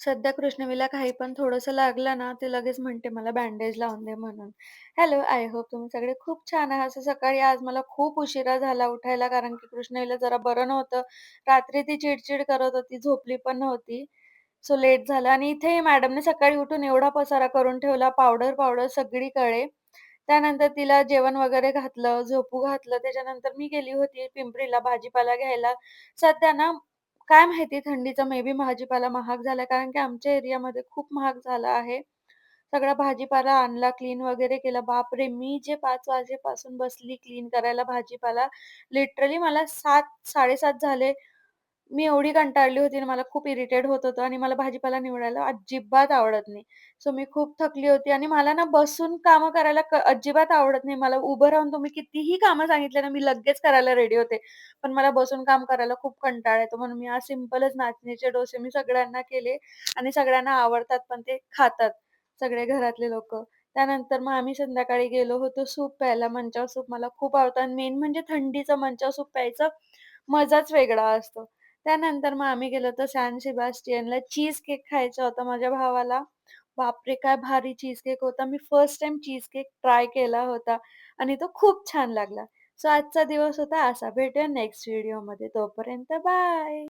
सध्या कृष्णवीला काही पण थोडंसं लागलं ना, ती लगेच म्हणते मला बँडेज लावून दे म्हणून. हॅलो, आय होप तुम्ही सगळे खूप छान आहात. असं सकाळी आज मला खूप उशिरा झाला उठायला कारण की कृष्णवीला जरा बरं नव्हतं. रात्री ती चिड करत होती, झोपली पण नव्हती. सो लेट झालं आणि इथे मॅडमने सकाळी उठून एवढा पसारा करून ठेवला, पावडर सगळीकडे. त्यानंतर तिला जेवण वगैरे घातलं, झोपू घातलं. त्याच्यानंतर मी गेली होती पिंपरीला भाजीपाला घ्यायला. सध्या ना काय माहिती थंडीचा मे बी भाजीपाला महाग झालाय कारण की आमच्या एरियामध्ये खूप महाग झाला आहे. सगळा भाजीपाला आणला, क्लीन वगैरे केलं. बापरे! मी जे 5 वाजेपासून बसली क्लीन करायला भाजीपाला, लिटरली मला 7:00-7:30 झाले. मी एवढी कंटाळली होती आणि मला खूप इरिटेट होत होतं आणि मला भाजीपाला निवडायला अजिबात आवडत नाही. सो मी खूप थकली होती आणि मला ना बसून कामं करायला अजिबात आवडत नाही. मला उभं राहून तुम्ही कितीही कामं सांगितले ना, मी लगेच करायला रेडी होते. पण मला बसून काम करायला खूप कंटाळा येतो. म्हणून मी आज सिंपलच नाचणीचे डोसे मी सगळ्यांना केले आणि सगळ्यांना आवडतात पण ते खातात सगळे घरातले लोकं. त्यानंतर मग आम्ही संध्याकाळी गेलो होतो सूप प्यायला. मंचाव सूप मला खूप आवडतं आणि मेन म्हणजे थंडीचं मंचाव सूप प्यायचं मजाच वेगळा असतो. त्यानंतर मग आम्ही गेलो होतो सॅन सेबास्टियनला. चीज केक खायचा होता माझ्या भावाला. बापरे! काय भारी चीज केक होता. मी first time cheesecake try केला होता आणि तो खूप छान लागला. सो आजचा दिवस होता असा. भेटूया नेक्स्ट व्हिडिओमध्ये. तोपर्यंत बाय.